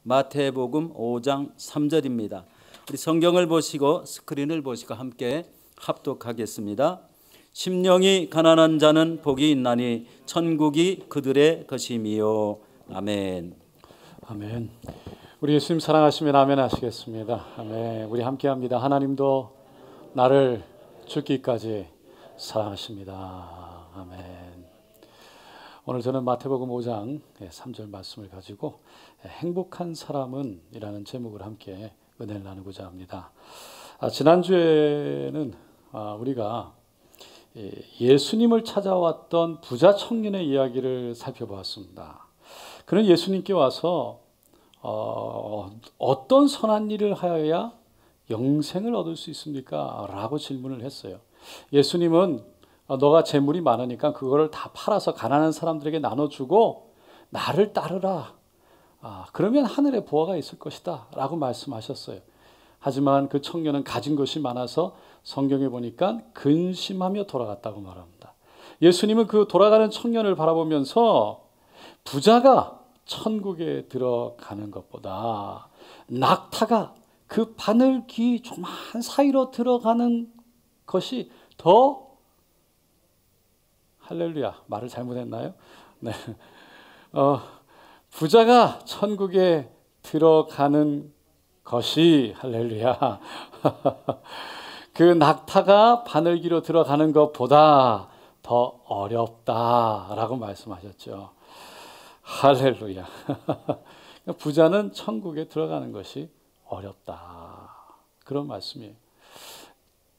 마태복음 5장 3절입니다. 우리 성경을 보시고 스크린을 보시고 함께 합독하겠습니다. 심령이 가난한 자는 복이 있나니 천국이 그들의 것임이요. 아멘. 아멘. 우리 예수님 사랑하시면 아멘 하시겠습니다. 아멘. 우리 함께합니다. 하나님도 나를 죽기까지 사랑하십니다. 아멘. 오늘 저는 마태복음 5장 3절 말씀을 가지고 행복한 사람은 이라는 제목을 함께 은혜를 나누고자 합니다. 지난주에는 우리가 예수님을 찾아왔던 부자 청년의 이야기를 살펴보았습니다. 그는 예수님께 와서 어떤 선한 일을 하여야 영생을 얻을 수 있습니까? 라고 질문을 했어요. 예수님은 너가 재물이 많으니까 그거를 다 팔아서 가난한 사람들에게 나눠주고 나를 따르라. 그러면 하늘에 보화가 있을 것이다 라고 말씀하셨어요. 하지만 그 청년은 가진 것이 많아서 성경에 보니까 근심하며 돌아갔다고 말합니다. 예수님은 그 돌아가는 청년을 바라보면서 부자가 천국에 들어가는 것보다 낙타가 그 바늘귀 조그만 사이로 들어가는 것이 더 할렐루야, 말을 잘못했나요? 네. 부자가 천국에 들어가는 것이 할렐루야. 그 낙타가 바늘귀로 들어가는 것보다 더 어렵다라고 말씀하셨죠. 할렐루야. 부자는 천국에 들어가는 것이 어렵다. 그런 말씀이에요.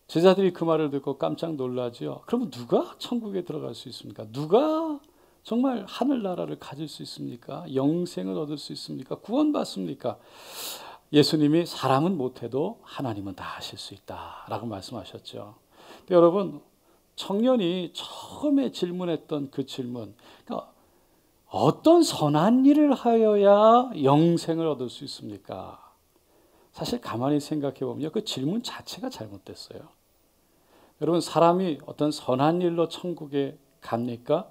제자들이 그 말을 듣고 깜짝 놀라죠. 그러면 누가 천국에 들어갈 수 있습니까? 누가 정말 하늘나라를 가질 수 있습니까? 영생을 얻을 수 있습니까? 구원받습니까? 예수님이 사람은 못해도 하나님은 다 하실 수 있다라고 말씀하셨죠. 여러분, 청년이 처음에 질문했던 그 질문, 그러니까 어떤 선한 일을 하여야 영생을 얻을 수 있습니까? 사실 가만히 생각해 보면 그 질문 자체가 잘못됐어요. 여러분, 사람이 어떤 선한 일로 천국에 갑니까?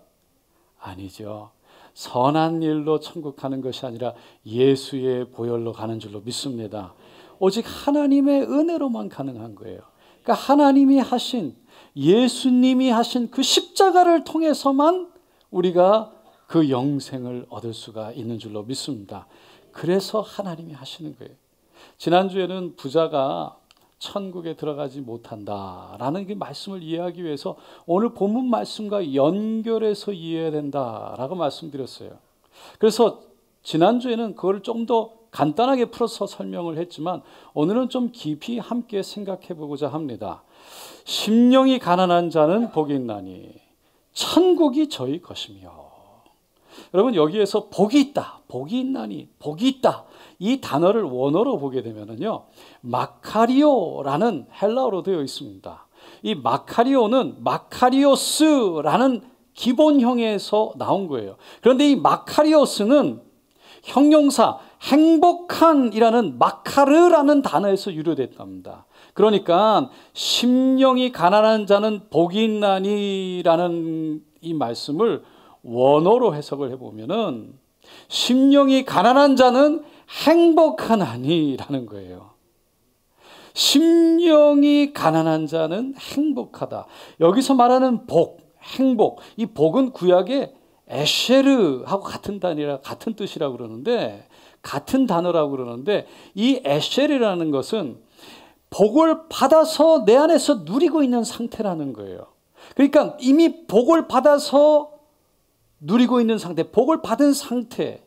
아니죠. 선한 일로 천국 가는 것이 아니라 예수의 보혈로 가는 줄로 믿습니다. 오직 하나님의 은혜로만 가능한 거예요. 그러니까 하나님이 하신, 예수님이 하신 그 십자가를 통해서만 우리가 그 영생을 얻을 수가 있는 줄로 믿습니다. 그래서 하나님이 하시는 거예요. 지난주에는 부자가 천국에 들어가지 못한다라는 그 말씀을 이해하기 위해서 오늘 본문 말씀과 연결해서 이해해야 된다라고 말씀드렸어요. 그래서 지난주에는 그걸 좀 더 간단하게 풀어서 설명을 했지만 오늘은 좀 깊이 함께 생각해 보고자 합니다. 심령이 가난한 자는 복이 있나니 천국이 저희 것이며. 여러분, 여기에서 복이 있다, 복이 있나니, 복이 있다, 이 단어를 원어로 보게 되면은요, 마카리오라는 헬라어로 되어 있습니다. 이 마카리오는 마카리오스라는 기본형에서 나온 거예요. 그런데 이 마카리오스는 형용사 행복한이라는 마카르라는 단어에서 유래됐답니다. 그러니까 심령이 가난한 자는 복이 있나니라는 이 말씀을 원어로 해석을 해보면은 심령이 가난한 자는 행복하나니라는 거예요. 심령이 가난한 자는 행복하다. 여기서 말하는 복, 행복, 이 복은 구약의 에쉐르하고 같은 단어라, 같은 뜻이라고 그러는데, 같은 단어라고 그러는데, 이 에쉐르라는 것은 복을 받아서 내 안에서 누리고 있는 상태라는 거예요. 그러니까 이미 복을 받아서 누리고 있는 상태, 복을 받은 상태,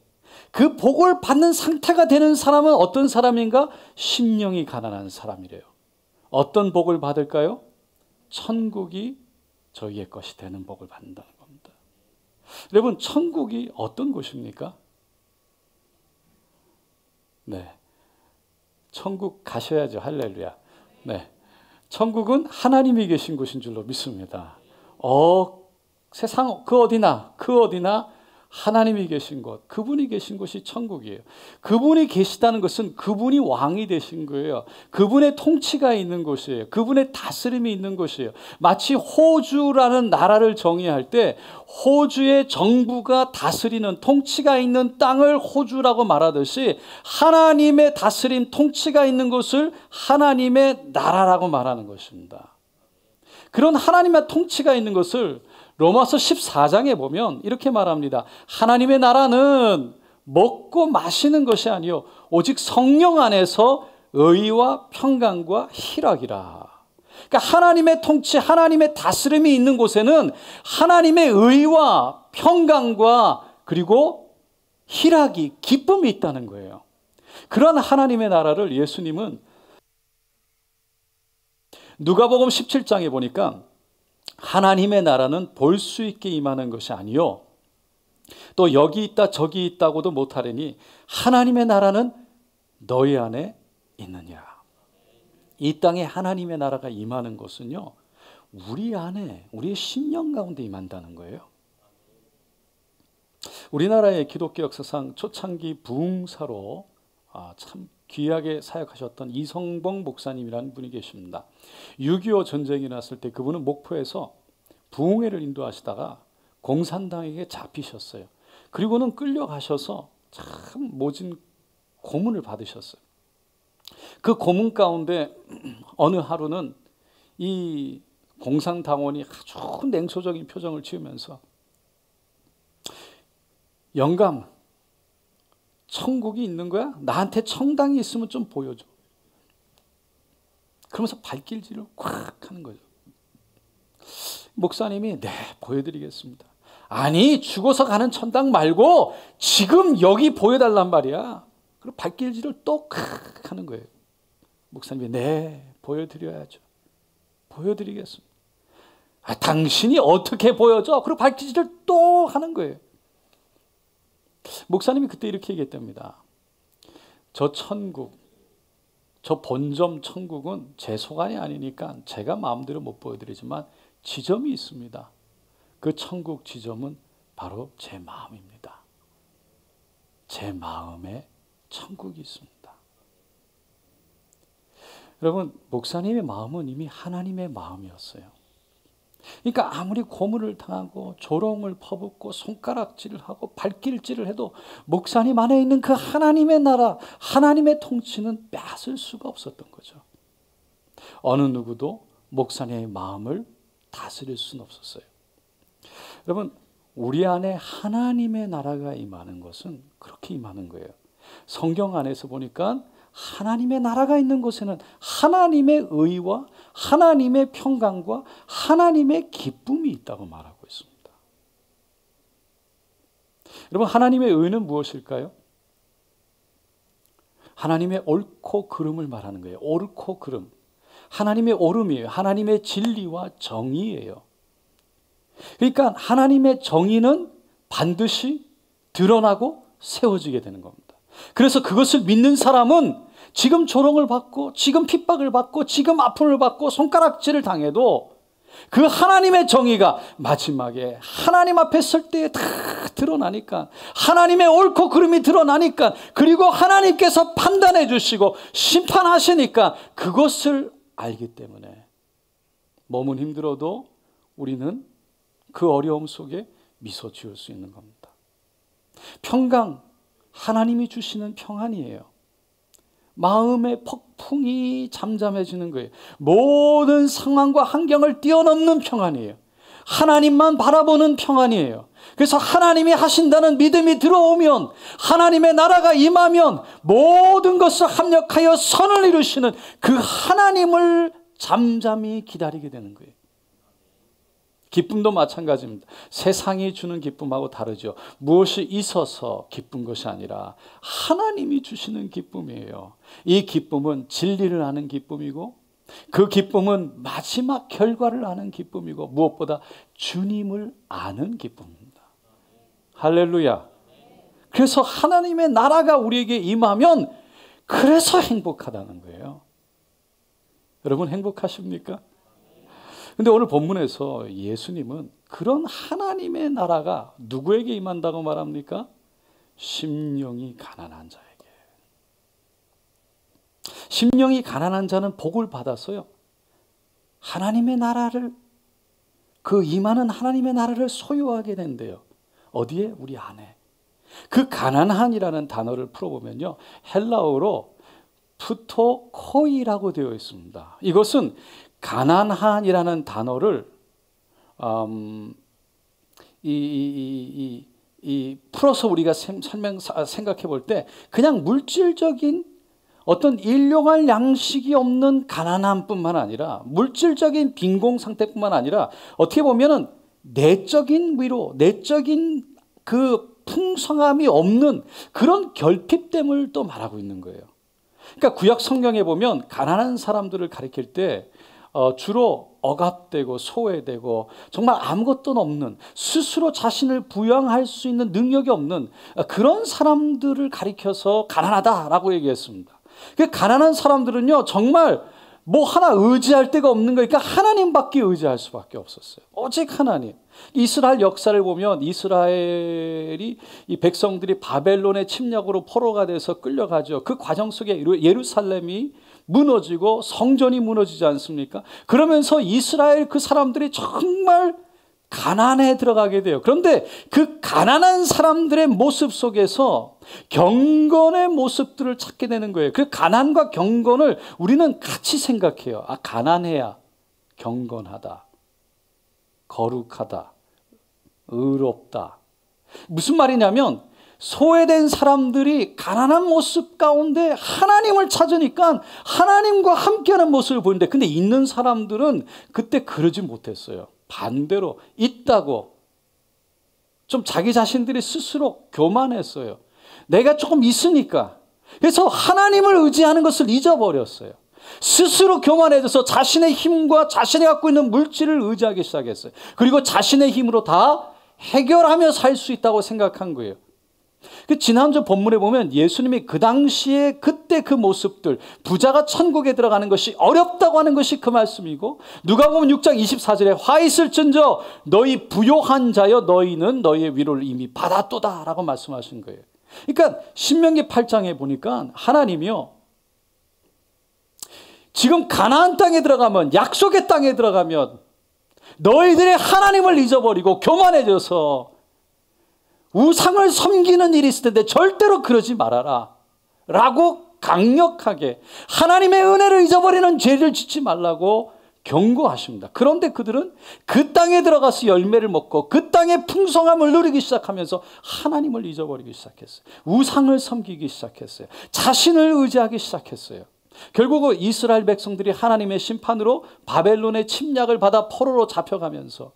그 복을 받는 상태가 되는 사람은 어떤 사람인가? 심령이 가난한 사람이래요. 어떤 복을 받을까요? 천국이 저희의 것이 되는 복을 받는다는 겁니다. 여러분, 천국이 어떤 곳입니까? 네, 천국 가셔야죠. 할렐루야. 네, 천국은 하나님이 계신 곳인 줄로 믿습니다. 세상 그 어디나 하나님이 계신 곳, 그분이 계신 곳이 천국이에요. 그분이 계시다는 것은 그분이 왕이 되신 거예요. 그분의 통치가 있는 곳이에요. 그분의 다스림이 있는 곳이에요. 마치 호주라는 나라를 정의할 때 호주의 정부가 다스리는 통치가 있는 땅을 호주라고 말하듯이 하나님의 다스림, 통치가 있는 곳을 하나님의 나라라고 말하는 것입니다. 그런 하나님의 통치가 있는 것을 로마서 14장에 보면 이렇게 말합니다. 하나님의 나라는 먹고 마시는 것이 아니요 오직 성령 안에서 의와 평강과 희락이라. 그러니까 하나님의 통치, 하나님의 다스림이 있는 곳에는 하나님의 의와 평강과 그리고 희락이, 기쁨이 있다는 거예요. 그런 하나님의 나라를 예수님은 누가복음 17장에 보니까 하나님의 나라는 볼 수 있게 임하는 것이 아니요 또 여기 있다 저기 있다고도 못하려니 하나님의 나라는 너희 안에 있느니라. 이 땅에 하나님의 나라가 임하는 것은요 우리 안에, 우리의 심령 가운데 임한다는 거예요. 우리나라의 기독교 역사상 초창기 부흥사로 참 귀하게 사역하셨던 이성봉 목사님이라는 분이 계십니다. 6.25 전쟁이 났을 때 그분은 목포에서 부흥회를 인도하시다가 공산당에게 잡히셨어요. 그리고는 끌려가셔서 참 모진 고문을 받으셨어요. 그 고문 가운데 어느 하루는 이 공산당원이 아주 냉소적인 표정을 지으면서 영감, 천국이 있는 거야? 나한테 청당이 있으면 좀 보여줘. 그러면서 발길질을 콱 하는 거죠. 목사님이 네, 보여드리겠습니다. 아니, 죽어서 가는 천당 말고 지금 여기 보여달란 말이야. 그리고 발길질을 또 콱 하는 거예요. 목사님이 네, 보여드려야죠. 보여드리겠습니다. 당신이 어떻게 보여줘? 그리고 발길질을 또 하는 거예요. 목사님이 그때 이렇게 얘기했답니다. 저 천국, 저 본점 천국은 제 소관이 아니니까 제가 마음대로 못 보여드리지만 지점이 있습니다. 그 천국 지점은 바로 제 마음입니다. 제 마음에 천국이 있습니다. 여러분, 목사님의 마음은 이미 하나님의 마음이었어요. 그러니까 아무리 고문을 당하고 조롱을 퍼붓고 손가락질을 하고 발길질을 해도 목사님 안에 있는 그 하나님의 나라, 하나님의 통치는 빼앗을 수가 없었던 거죠. 어느 누구도 목사님의 마음을 다스릴 수는 없었어요. 여러분, 우리 안에 하나님의 나라가 임하는 것은 그렇게 임하는 거예요. 성경 안에서 보니까 하나님의 나라가 있는 곳에는 하나님의 의와 하나님의 평강과 하나님의 기쁨이 있다고 말하고 있습니다. 여러분, 하나님의 의는 무엇일까요? 하나님의 옳고 그름을 말하는 거예요. 옳고 그름. 하나님의 옳음이에요. 하나님의 진리와 정의예요. 그러니까 하나님의 정의는 반드시 드러나고 세워지게 되는 겁니다. 그래서 그것을 믿는 사람은 지금 조롱을 받고 지금 핍박을 받고 지금 아픔을 받고 손가락질을 당해도 그 하나님의 정의가 마지막에 하나님 앞에 설 때에 다 드러나니까, 하나님의 옳고 그름이 드러나니까, 그리고 하나님께서 판단해 주시고 심판하시니까 그것을 알기 때문에 몸은 힘들어도 우리는 그 어려움 속에 미소 지을 수 있는 겁니다. 평강, 하나님이 주시는 평안이에요. 마음의 폭풍이 잠잠해지는 거예요. 모든 상황과 환경을 뛰어넘는 평안이에요. 하나님만 바라보는 평안이에요. 그래서 하나님이 하신다는 믿음이 들어오면, 하나님의 나라가 임하면 모든 것을 합력하여 선을 이루시는 그 하나님을 잠잠히 기다리게 되는 거예요. 기쁨도 마찬가지입니다. 세상이 주는 기쁨하고 다르죠. 무엇이 있어서 기쁜 것이 아니라 하나님이 주시는 기쁨이에요. 이 기쁨은 진리를 아는 기쁨이고, 그 기쁨은 마지막 결과를 아는 기쁨이고, 무엇보다 주님을 아는 기쁨입니다. 할렐루야. 그래서 하나님의 나라가 우리에게 임하면 그래서 행복하다는 거예요. 여러분, 행복하십니까? 근데 오늘 본문에서 예수님은 그런 하나님의 나라가 누구에게 임한다고 말합니까? 심령이 가난한 자에게. 심령이 가난한 자는 복을 받았어요. 하나님의 나라를, 그 임하는 하나님의 나라를 소유하게 된대요. 어디에? 우리 안에. 그 가난한이라는 단어를 풀어보면요, 헬라어로 푸토코이라고 되어 있습니다. 이것은 가난한이라는 단어를 풀어서 우리가 생각해 볼 때 그냥 물질적인 어떤 일용할 양식이 없는 가난함뿐만 아니라, 물질적인 빈공 상태뿐만 아니라, 어떻게 보면은 내적인 위로, 내적인 그 풍성함이 없는 그런 결핍됨을 또 말하고 있는 거예요. 그러니까 구약 성경에 보면 가난한 사람들을 가리킬 때 주로 억압되고 소외되고 정말 아무것도 없는, 스스로 자신을 부양할 수 있는 능력이 없는 그런 사람들을 가리켜서 가난하다라고 얘기했습니다. 그 가난한 사람들은요, 정말 뭐 하나 의지할 데가 없는 거니까 하나님밖에 의지할 수밖에 없었어요. 오직 하나님. 이스라엘 역사를 보면 이스라엘이, 이 백성들이 바벨론의 침략으로 포로가 돼서 끌려가죠. 그 과정 속에 예루살렘이 무너지고 성전이 무너지지 않습니까? 그러면서 이스라엘 그 사람들이 정말 가난에 들어가게 돼요. 그런데 그 가난한 사람들의 모습 속에서 경건의 모습들을 찾게 되는 거예요. 그 가난과 경건을 우리는 같이 생각해요. 아, 가난해야 경건하다, 거룩하다, 의롭다. 무슨 말이냐면, 소외된 사람들이 가난한 모습 가운데 하나님을 찾으니까 하나님과 함께하는 모습을 보는데, 근데 있는 사람들은 그때 그러지 못했어요. 반대로 있다고 좀 자기 자신들이 스스로 교만했어요. 내가 조금 있으니까. 그래서 하나님을 의지하는 것을 잊어버렸어요. 스스로 교만해져서 자신의 힘과 자신이 갖고 있는 물질을 의지하기 시작했어요. 그리고 자신의 힘으로 다 해결하며 살 수 있다고 생각한 거예요. 그 지난주 본문에 보면 예수님이 그 당시에 그때 그 모습들, 부자가 천국에 들어가는 것이 어렵다고 하는 것이 그 말씀이고, 누가복음 6장 24절에 화 있을진저 너희 부요한 자여 너희는 너희의 위로를 이미 받았도다 라고 말씀하신 거예요. 그러니까 신명기 8장에 보니까 하나님이요, 지금 가나안 땅에 들어가면, 약속의 땅에 들어가면 너희들이 하나님을 잊어버리고 교만해져서 우상을 섬기는 일이 있을 텐데 절대로 그러지 말아라 라고 강력하게, 하나님의 은혜를 잊어버리는 죄를 짓지 말라고 경고하십니다. 그런데 그들은 그 땅에 들어가서 열매를 먹고 그 땅의 풍성함을 누리기 시작하면서 하나님을 잊어버리기 시작했어요. 우상을 섬기기 시작했어요. 자신을 의지하기 시작했어요. 결국 이스라엘 백성들이 하나님의 심판으로 바벨론의 침략을 받아 포로로 잡혀가면서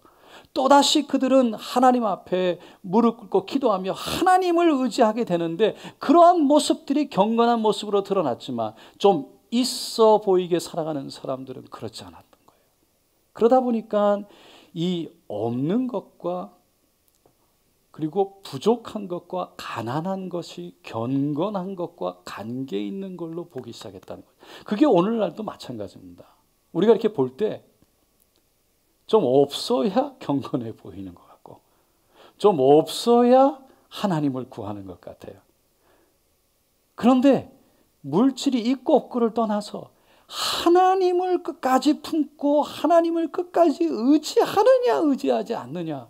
또다시 그들은 하나님 앞에 무릎 꿇고 기도하며 하나님을 의지하게 되는데, 그러한 모습들이 경건한 모습으로 드러났지만 좀 있어 보이게 살아가는 사람들은 그렇지 않았던 거예요. 그러다 보니까 이 없는 것과 그리고 부족한 것과 가난한 것이 경건한 것과 관계 있는 걸로 보기 시작했다는 거예요. 그게 오늘날도 마찬가지입니다. 우리가 이렇게 볼 때 좀 없어야 경건해 보이는 것 같고, 좀 없어야 하나님을 구하는 것 같아요. 그런데 물질이 있고 없고를 떠나서 하나님을 끝까지 품고 하나님을 끝까지 의지하느냐 의지하지 않느냐,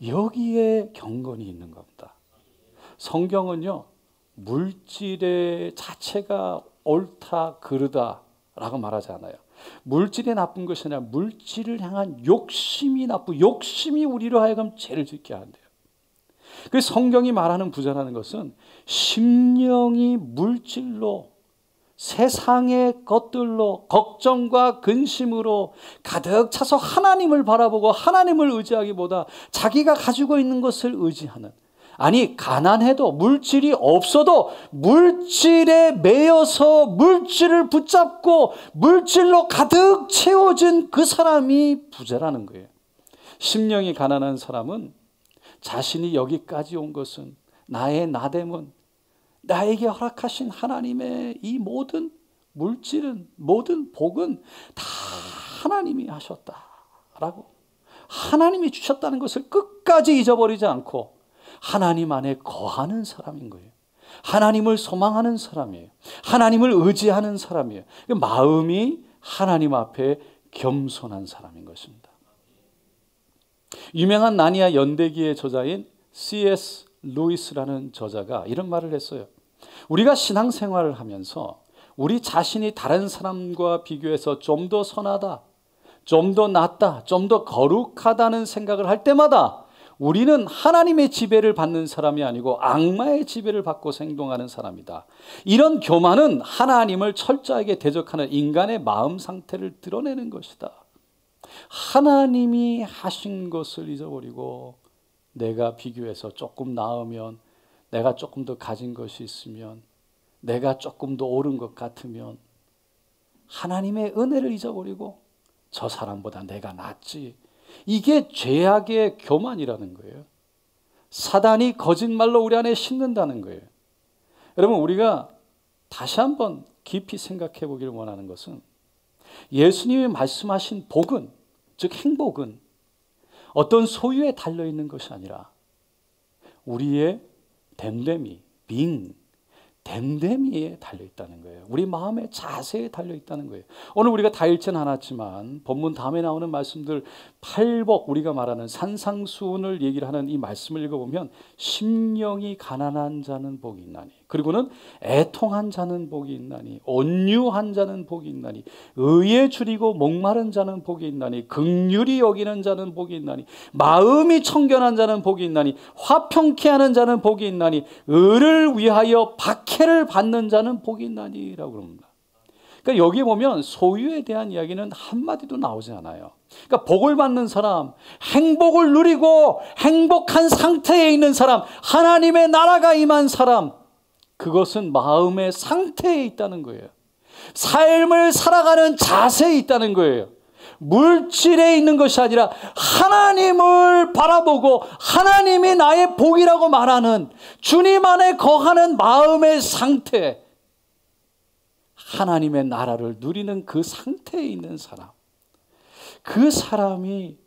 여기에 경건이 있는 겁니다. 성경은요, 물질의 자체가 옳다 그르다라고 말하지 않아요. 물질이 나쁜 것이 아니라 물질을 향한 욕심이 욕심이 우리로 하여금 죄를 짓게 한대요. 그래서 성경이 말하는 부자라는 것은 심령이 물질로, 세상의 것들로, 걱정과 근심으로 가득 차서 하나님을 바라보고 하나님을 의지하기보다 자기가 가지고 있는 것을 의지하는, 아니 가난해도 물질이 없어도 물질에 매여서 물질을 붙잡고 물질로 가득 채워진 그 사람이 부자라는 거예요. 심령이 가난한 사람은 자신이 여기까지 온 것은, 나의 나됨은, 나에게 허락하신 하나님의 이 모든 물질은, 모든 복은 다 하나님이 하셨다라고, 하나님이 주셨다는 것을 끝까지 잊어버리지 않고 하나님 안에 거하는 사람인 거예요. 하나님을 소망하는 사람이에요. 하나님을 의지하는 사람이에요. 마음이 하나님 앞에 겸손한 사람인 것입니다. 유명한 나니아 연대기의 저자인 C.S. 루이스라는 저자가 이런 말을 했어요. 우리가 신앙생활을 하면서 우리 자신이 다른 사람과 비교해서 좀 더 선하다, 좀 더 낫다, 좀 더 거룩하다는 생각을 할 때마다 우리는 하나님의 지배를 받는 사람이 아니고 악마의 지배를 받고 행동하는 사람이다. 이런 교만은 하나님을 철저하게 대적하는 인간의 마음 상태를 드러내는 것이다. 하나님이 하신 것을 잊어버리고 내가 비교해서 조금 나으면, 내가 조금 더 가진 것이 있으면, 내가 조금 더 옳은 것 같으면 하나님의 은혜를 잊어버리고 저 사람보다 내가 낫지. 이게 죄악의 교만이라는 거예요. 사단이 거짓말로 우리 안에 심는다는 거예요. 여러분, 우리가 다시 한번 깊이 생각해 보기를 원하는 것은 예수님이 말씀하신 복은, 즉 행복은 어떤 소유에 달려있는 것이 아니라 우리의 됨됨이, 됨됨이에 달려있다는 거예요. 우리 마음의 자세에 달려있다는 거예요. 오늘 우리가 다 읽지는 않았지만 본문 다음에 나오는 말씀들, 팔복, 우리가 말하는 산상수훈을 얘기를 하는 이 말씀을 읽어보면 심령이 가난한 자는 복이 있나니, 그리고는 애통한 자는 복이 있나니, 온유한 자는 복이 있나니, 의에 줄이고 목마른 자는 복이 있나니, 긍휼히 여기는 자는 복이 있나니, 마음이 청결한 자는 복이 있나니, 화평케 하는 자는 복이 있나니, 의를 위하여 박해를 받는 자는 복이 있나니라고 그럽니다. 그러니까 여기 보면 소유에 대한 이야기는 한마디도 나오지 않아요. 그러니까 복을 받는 사람, 행복을 누리고 행복한 상태에 있는 사람, 하나님의 나라가 임한 사람, 그것은 마음의 상태에 있다는 거예요. 삶을 살아가는 자세에 있다는 거예요. 물질에 있는 것이 아니라 하나님을 바라보고 하나님이 나의 복이라고 말하는 주님 안에 거하는 마음의 상태, 하나님의 나라를 누리는 그 상태에 있는 사람, 그 사람이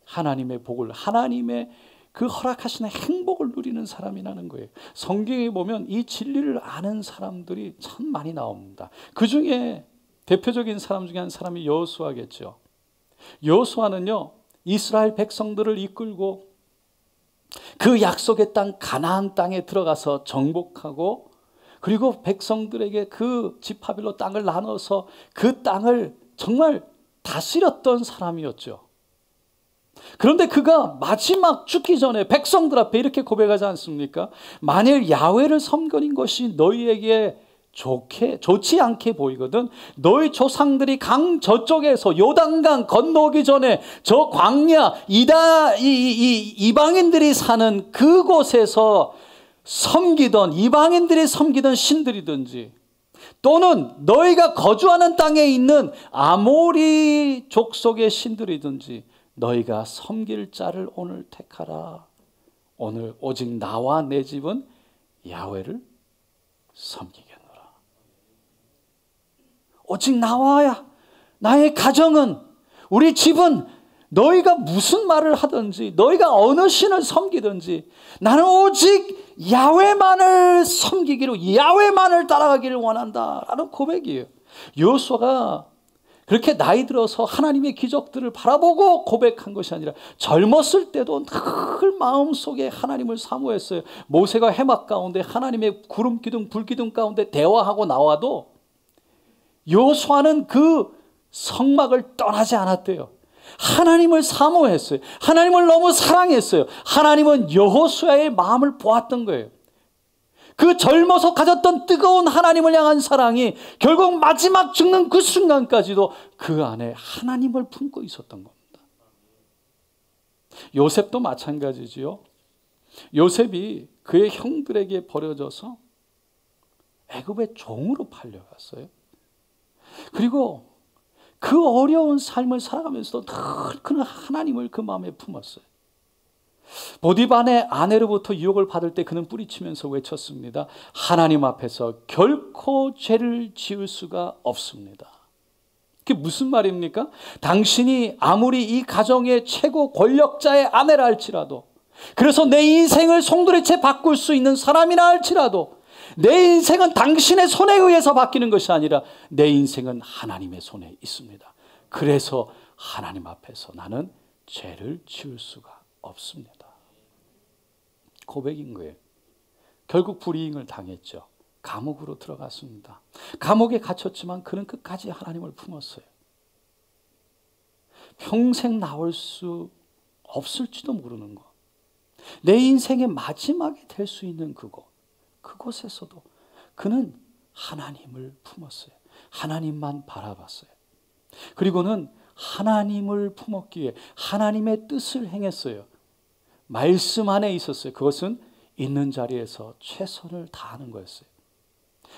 하나님의 복을, 하나님의 그 허락하시는 행복을 누리는 사람이라는 거예요. 성경에 보면 이 진리를 아는 사람들이 참 많이 나옵니다. 그 중에 대표적인 사람 중에 한 사람이 여호수아겠죠. 여호수아는요, 이스라엘 백성들을 이끌고 그 약속의 땅 가나안 땅에 들어가서 정복하고, 그리고 백성들에게 그 지파별로 땅을 나눠서 그 땅을 정말 다스렸던 사람이었죠. 그런데 그가 마지막 죽기 전에 백성들 앞에 이렇게 고백하지 않습니까? 만일 야훼를 섬기는 것이 너희에게 좋지 않게 보이거든 너희 조상들이 강 저쪽에서 요단강 건너오기 전에 저 광야 이방인들이 사는 그곳에서 섬기던, 이방인들이 섬기던 신들이든지, 또는 너희가 거주하는 땅에 있는 아모리 족속의 신들이든지 너희가 섬길 자를 오늘 택하라. 오늘 오직 나와 내 집은 야훼를 섬기겠노라. 오직 나와야, 나의 가정은, 우리 집은 너희가 무슨 말을 하든지, 너희가 어느 신을 섬기든지 나는 오직 야훼만을 섬기기로, 야훼만을 따라가기를 원한다라는 고백이에요. 여호수아가 그렇게 나이 들어서 하나님의 기적들을 바라보고 고백한 것이 아니라 젊었을 때도 늘 마음속에 하나님을 사모했어요. 모세가 해막 가운데 하나님의 구름 기둥 불 기둥 가운데 대화하고 나와도 여호수아는 그 성막을 떠나지 않았대요. 하나님을 사모했어요. 하나님을 너무 사랑했어요. 하나님은 여호수아의 마음을 보았던 거예요. 그 젊어서 가졌던 뜨거운 하나님을 향한 사랑이 결국 마지막 죽는 그 순간까지도 그 안에 하나님을 품고 있었던 겁니다. 요셉도 마찬가지지요. 요셉이 그의 형들에게 버려져서 애굽의 종으로 팔려갔어요. 그리고 그 어려운 삶을 살아가면서도 늘 그는 하나님을 그 마음에 품었어요. 보디발의 아내로부터 유혹을 받을 때 그는 뿌리치면서 외쳤습니다. 하나님 앞에서 결코 죄를 지을 수가 없습니다. 그게 무슨 말입니까? 당신이 아무리 이 가정의 최고 권력자의 아내라 할지라도, 그래서 내 인생을 송두리째 바꿀 수 있는 사람이라 할지라도, 내 인생은 당신의 손에 의해서 바뀌는 것이 아니라 내 인생은 하나님의 손에 있습니다. 그래서 하나님 앞에서 나는 죄를 지을 수가 없습니다. 고백인 거예요. 결국 불이익을 당했죠. 감옥으로 들어갔습니다. 감옥에 갇혔지만 그는 끝까지 하나님을 품었어요. 평생 나올 수 없을지도 모르는 것, 내 인생의 마지막이 될 수 있는 그곳에서도 그는 하나님을 품었어요. 하나님만 바라봤어요. 그리고는 하나님을 품었기에 하나님의 뜻을 행했어요. 말씀 안에 있었어요. 그것은 있는 자리에서 최선을 다하는 거였어요.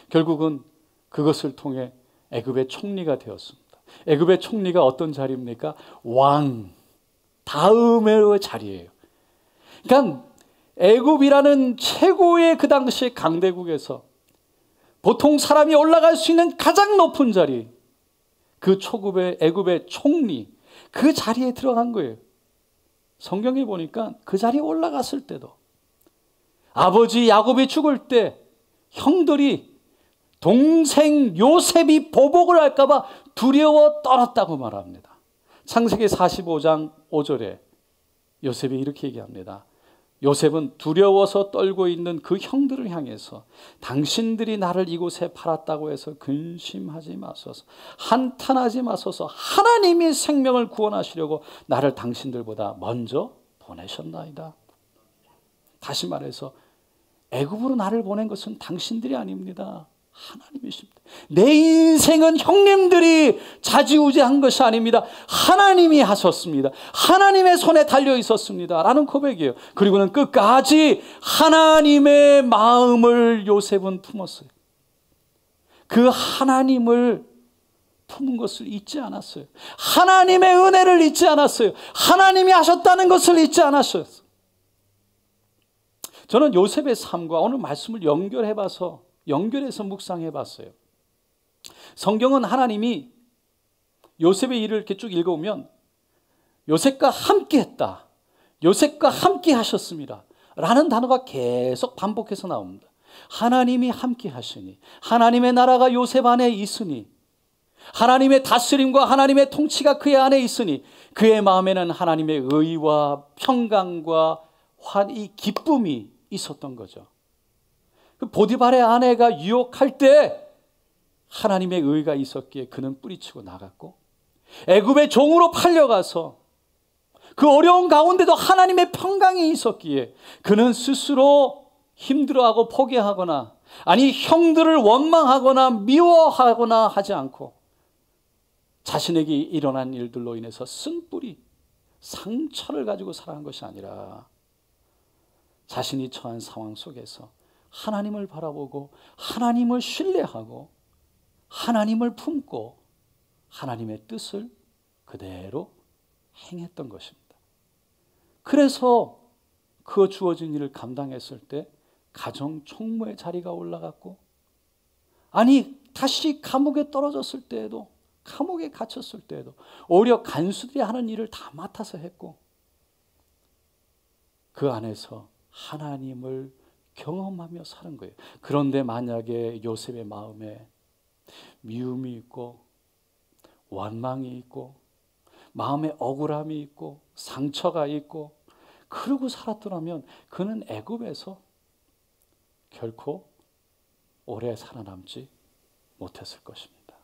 결국은 그것을 통해 애굽의 총리가 되었습니다. 애굽의 총리가 어떤 자리입니까? 왕 다음의 자리예요. 그러니까 애굽이라는 최고의 그 당시 강대국에서 보통 사람이 올라갈 수 있는 가장 높은 자리, 그 초급의 애굽의 총리, 그 자리에 들어간 거예요. 성경에 보니까 그 자리에 올라갔을 때도 아버지 야곱이 죽을 때 형들이 동생 요셉이 보복을 할까 봐 두려워 떨었다고 말합니다. 창세기 45장 5절에 요셉이 이렇게 얘기합니다. 요셉은 두려워서 떨고 있는 그 형들을 향해서 당신들이 나를 이곳에 팔았다고 해서 근심하지 마소서, 한탄하지 마소서, 하나님이 생명을 구원하시려고 나를 당신들보다 먼저 보내셨나이다. 다시 말해서 애굽으로 나를 보낸 것은 당신들이 아닙니다. 하나님이십니다. 내 인생은 형님들이 좌지우지한 것이 아닙니다. 하나님이 하셨습니다. 하나님의 손에 달려 있었습니다. 라는 고백이에요. 그리고는 끝까지 하나님의 마음을 요셉은 품었어요. 그 하나님을 품은 것을 잊지 않았어요. 하나님의 은혜를 잊지 않았어요. 하나님이 하셨다는 것을 잊지 않았어요. 저는 요셉의 삶과 오늘 말씀을 연결해서 묵상해 봤어요. 성경은 하나님이 요셉의 일을 이렇게 쭉 읽어오면 요셉과 함께 했다, 요셉과 함께 하셨습니다 라는 단어가 계속 반복해서 나옵니다. 하나님이 함께 하시니, 하나님의 나라가 요셉 안에 있으니, 하나님의 다스림과 하나님의 통치가 그의 안에 있으니 그의 마음에는 하나님의 의와 평강과 이 기쁨이 있었던 거죠. 보디발의 아내가 유혹할 때 하나님의 의가 있었기에 그는 뿌리치고 나갔고, 애굽의 종으로 팔려가서 그 어려운 가운데도 하나님의 평강이 있었기에 그는 스스로 힘들어하고 포기하거나, 아니 형들을 원망하거나 미워하거나 하지 않고 자신에게 일어난 일들로 인해서 쓴뿌리, 상처를 가지고 살아간 것이 아니라 자신이 처한 상황 속에서 하나님을 바라보고 하나님을 신뢰하고 하나님을 품고 하나님의 뜻을 그대로 행했던 것입니다. 그래서 그 주어진 일을 감당했을 때 가정 총무의 자리가 올라갔고, 아니 다시 감옥에 떨어졌을 때에도, 감옥에 갇혔을 때에도 오히려 간수들이 하는 일을 다 맡아서 했고, 그 안에서 하나님을 경험하며 사는 거예요. 그런데 만약에 요셉의 마음에 미움이 있고 원망이 있고 마음에 억울함이 있고 상처가 있고 그러고 살았더라면 그는 애굽에서 결코 오래 살아남지 못했을 것입니다.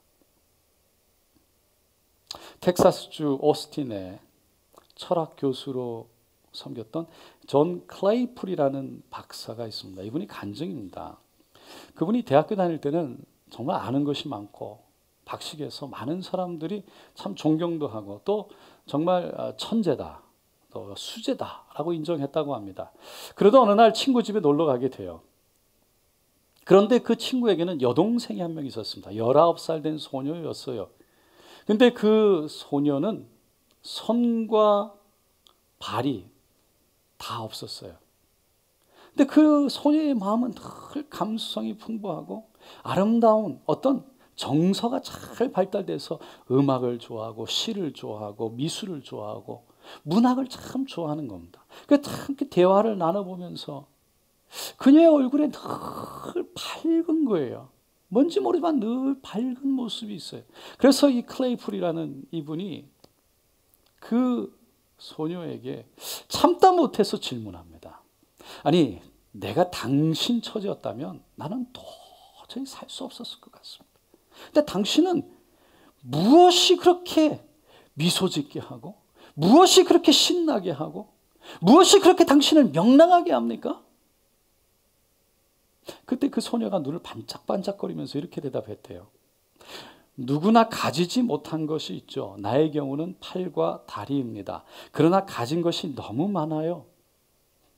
텍사스주 오스틴에 철학 교수로 섬겼던 존 클레이풀이라는 박사가 있습니다. 이분이 간증입니다. 그분이 대학교 다닐 때는 정말 아는 것이 많고 박식에서 많은 사람들이 참 존경도 하고 또 정말 천재다, 또 수재다라고 인정했다고 합니다. 그러다 어느 날 친구 집에 놀러 가게 돼요. 그런데 그 친구에게는 여동생이 한 명 있었습니다. 19살 된 소녀였어요. 근데 그 소녀는 손과 발이 다 없었어요. 근데 그 소녀의 마음은 늘 감수성이 풍부하고 아름다운 어떤 정서가 잘 발달돼서 음악을 좋아하고 시를 좋아하고 미술을 좋아하고 문학을 참 좋아하는 겁니다. 참 대화를 나눠보면서 그녀의 얼굴에 늘 밝은 거예요. 뭔지 모르지만 늘 밝은 모습이 있어요. 그래서 이 클레이풀이라는 이분이 그 소녀에게 참다 못해서 질문합니다. 아니, 내가 당신 처지였다면 나는 도저히 살 수 없었을 것 같습니다. 근데 당신은 무엇이 그렇게 미소 짓게 하고, 무엇이 그렇게 신나게 하고, 무엇이 그렇게 당신을 명랑하게 합니까? 그때 그 소녀가 눈을 반짝반짝거리면서 이렇게 대답했대요. 누구나 가지지 못한 것이 있죠. 나의 경우는 팔과 다리입니다. 그러나 가진 것이 너무 많아요.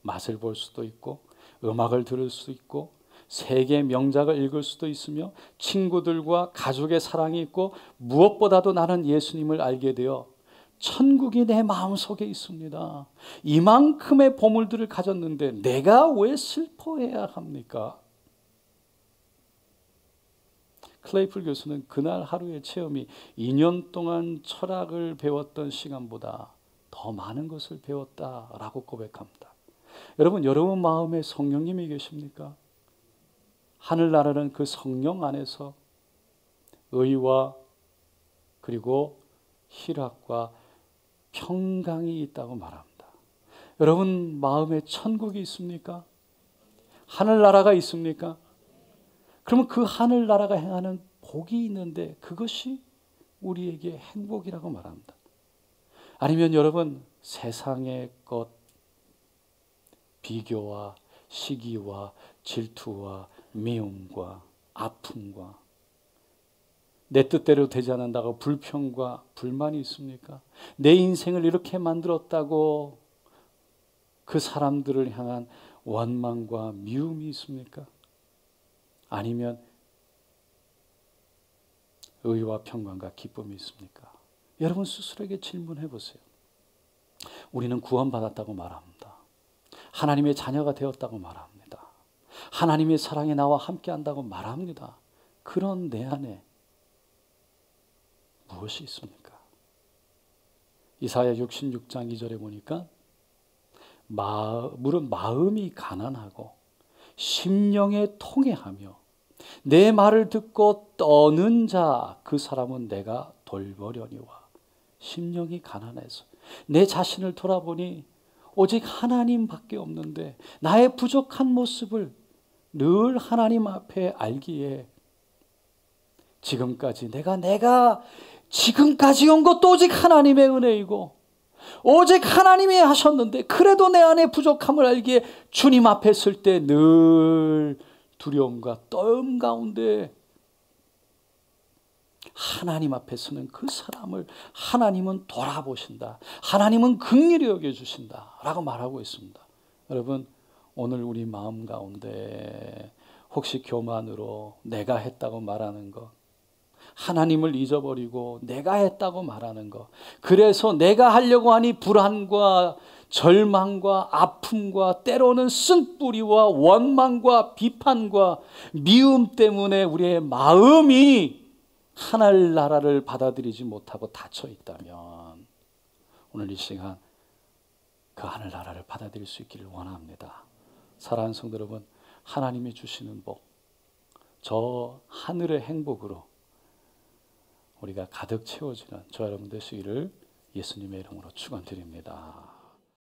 맛을 볼 수도 있고, 음악을 들을 수 있고, 세계 명작을 읽을 수도 있으며, 친구들과 가족의 사랑이 있고, 무엇보다도 나는 예수님을 알게 되어 천국이 내 마음속에 있습니다. 이만큼의 보물들을 가졌는데 내가 왜 슬퍼해야 합니까? 클레이풀 교수는 그날 하루의 체험이 2년 동안 철학을 배웠던 시간보다 더 많은 것을 배웠다라고 고백합니다. 여러분 마음에 성령님이 계십니까? 하늘나라는 그 성령 안에서 의와 그리고 희락과 평강이 있다고 말합니다. 여러분 마음에 천국이 있습니까? 하늘나라가 있습니까? 그러면 그 하늘나라가 행하는 복이 있는데 그것이 우리에게 행복이라고 말합니다. 아니면 여러분 세상의 것, 비교와 시기와 질투와 미움과 아픔과 내 뜻대로 되지 않는다고 불평과 불만이 있습니까? 내 인생을 이렇게 만들었다고 그 사람들을 향한 원망과 미움이 있습니까? 아니면 의와 평강과 기쁨이 있습니까? 여러분 스스로에게 질문해 보세요. 우리는 구원받았다고 말합니다. 하나님의 자녀가 되었다고 말합니다. 하나님의 사랑이 나와 함께한다고 말합니다. 그런 내 안에 무엇이 있습니까? 이사야 66장 2절에 보니까 물은 마음이 가난하고 심령에 통회하며 내 말을 듣고 떠는 자 그 사람은 내가 돌보려니와. 심령이 가난해서 내 자신을 돌아보니 오직 하나님밖에 없는데 나의 부족한 모습을 늘 하나님 앞에 알기에 지금까지 내가 지금까지 온 것도 오직 하나님의 은혜이고 오직 하나님이 하셨는데 그래도 내 안에 부족함을 알기에 주님 앞에 설 때 늘 두려움과 떨음 가운데 하나님 앞에 서는 그 사람을 하나님은 돌아보신다. 하나님은 긍휼히 여겨주신다 라고 말하고 있습니다. 여러분 오늘 우리 마음 가운데 혹시 교만으로 내가 했다고 말하는 것, 하나님을 잊어버리고 내가 했다고 말하는 것, 그래서 내가 하려고 하니 불안과 절망과 아픔과 때로는 쓴뿌리와 원망과 비판과 미움 때문에 우리의 마음이 하늘나라를 받아들이지 못하고 닫혀 있다면 오늘 이 시간 그 하늘나라를 받아들일 수 있기를 원합니다. 사랑하는 성도 여러분, 하나님이 주시는 복, 저 하늘의 행복으로 우리가 가득 채워지는 저 여러분 되시기를 예수님의 이름으로 축원드립니다.